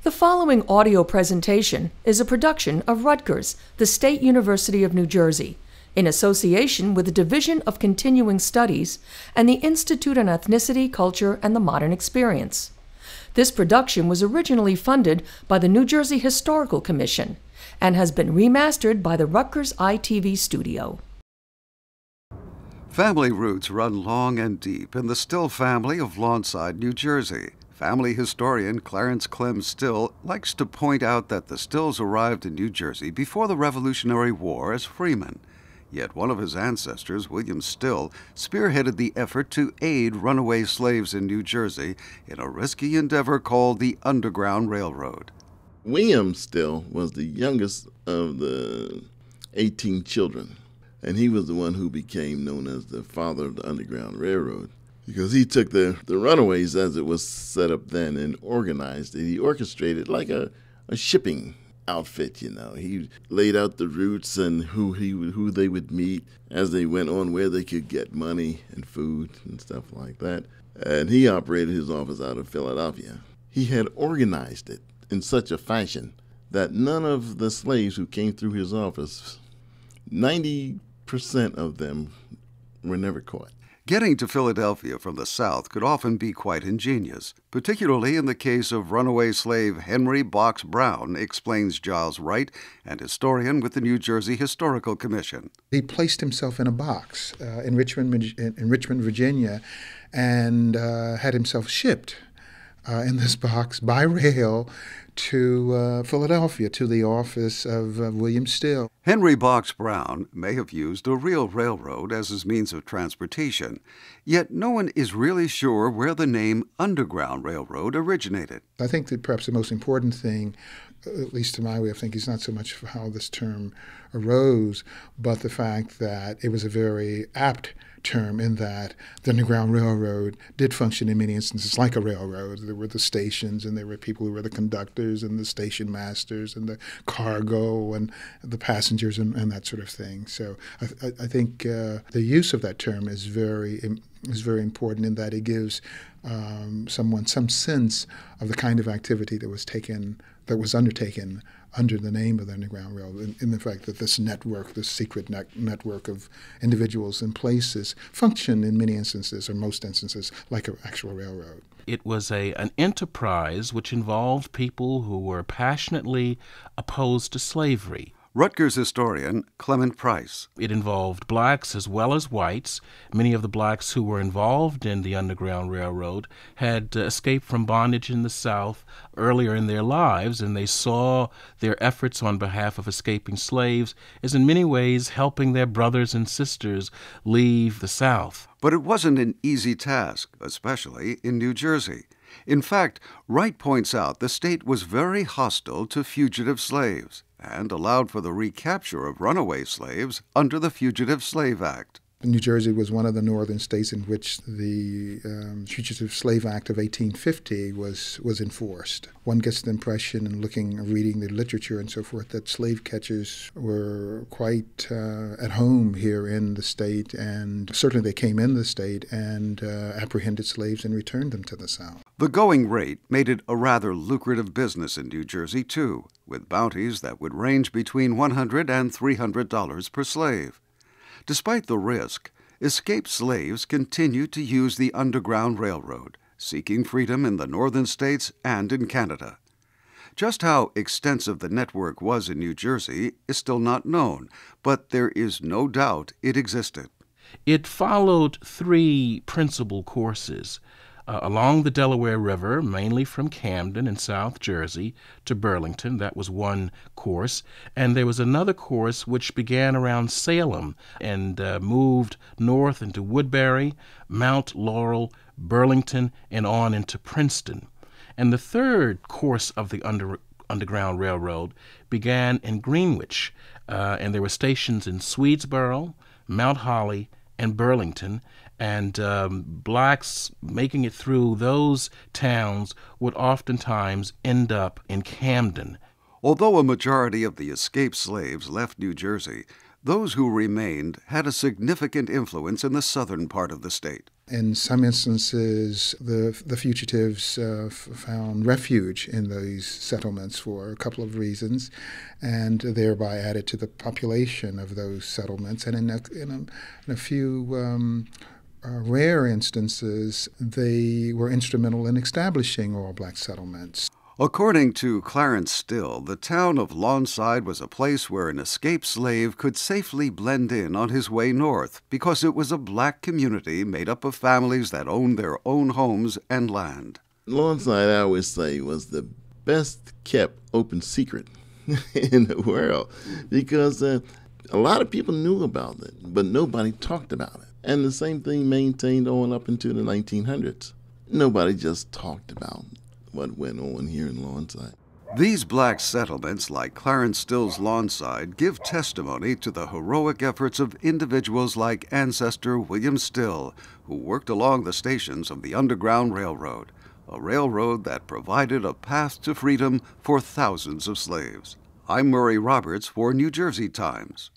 The following audio presentation is a production of Rutgers, the State University of New Jersey, in association with the Division of Continuing Studies and the Institute on Ethnicity, Culture, and the Modern Experience. This production was originally funded by the New Jersey Historical Commission and has been remastered by the Rutgers ITV studio. Family roots run long and deep in the Still family of Lawnside, New Jersey. Family historian Clarence Clem Still likes to point out that the Stills arrived in New Jersey before the Revolutionary War as freemen. Yet one of his ancestors, William Still, spearheaded the effort to aid runaway slaves in New Jersey in a risky endeavor called the Underground Railroad. William Still was the youngest of the 18 children, and he was the one who became known as the father of the Underground Railroad, because he took the runaways as it was set up then and organized it. He orchestrated like a shipping outfit, you know. He laid out the routes and who they would meet as they went on, where they could get money and food and stuff like that. And he operated his office out of Philadelphia. He had organized it in such a fashion that none of the slaves who came through his office, 90% of them were never caught. Getting to Philadelphia from the South could often be quite ingenious, particularly in the case of runaway slave Henry Box Brown, explains Giles Wright, an historian with the New Jersey Historical Commission. He placed himself in a box in Richmond, Virginia, and had himself shipped in this box by rail to Philadelphia, to the office of William Still. Henry Box Brown may have used a real railroad as his means of transportation, yet no one is really sure where the name Underground Railroad originated. I think that perhaps the most important thing, at least to my way of thinking, is not so much how this term arose, but the fact that it was a very apt term in that the Underground Railroad did function in many instances like a railroad. There were the stations, and there were people who were the conductors and the station masters and the cargo and the passengers and that sort of thing. So I think the use of that term is very important in that it gives someone some sense of the kind of activity that was undertaken under the name of the Underground Railroad, in the fact that this network, this secret network of individuals and places, function in many instances, or most instances, like an actual railroad. It was an enterprise which involved people who were passionately opposed to slavery. Rutgers historian Clement Price. It involved blacks as well as whites. Many of the blacks who were involved in the Underground Railroad had escaped from bondage in the South earlier in their lives, and they saw their efforts on behalf of escaping slaves as in many ways helping their brothers and sisters leave the South. But it wasn't an easy task, especially in New Jersey. In fact, Wright points out the state was very hostile to fugitive slaves and allowed for the recapture of runaway slaves under the Fugitive Slave Act. New Jersey was one of the northern states in which the Fugitive Slave Act of 1850 was enforced. One gets the impression, in reading the literature and so forth, that slave catchers were quite at home here in the state, and certainly they came in the state and apprehended slaves and returned them to the South. The going rate made it a rather lucrative business in New Jersey, too, with bounties that would range between $100 and $300 per slave. Despite the risk, escaped slaves continued to use the Underground Railroad, seeking freedom in the northern states and in Canada. Just how extensive the network was in New Jersey is still not known, but there is no doubt it existed. It followed three principal courses. Along the Delaware River, mainly from Camden in South Jersey to Burlington. That was one course. And there was another course which began around Salem and moved north into Woodbury, Mount Laurel, Burlington, and on into Princeton. And the third course of the Underground Railroad began in Greenwich, and there were stations in Swedesboro, Mount Holly, and Burlington, and blacks making it through those towns would oftentimes end up in Camden. Although a majority of the escaped slaves left New Jersey, those who remained had a significant influence in the southern part of the state. In some instances, the fugitives found refuge in these settlements for a couple of reasons, and thereby added to the population of those settlements. And in a few rare instances, they were instrumental in establishing all-black settlements. According to Clarence Still, the town of Lawnside was a place where an escaped slave could safely blend in on his way north because it was a black community made up of families that owned their own homes and land. Lawnside, I always say, was the best kept open secret in the world because a lot of people knew about it, but nobody talked about it. And the same thing maintained on up into the 1900s. Nobody just talked about what went on here in Lawnside. These black settlements, like Clarence Still's Lawnside, give testimony to the heroic efforts of individuals like ancestor William Still, who worked along the stations of the Underground Railroad, a railroad that provided a path to freedom for thousands of slaves. I'm Murray Roberts for New Jersey Times.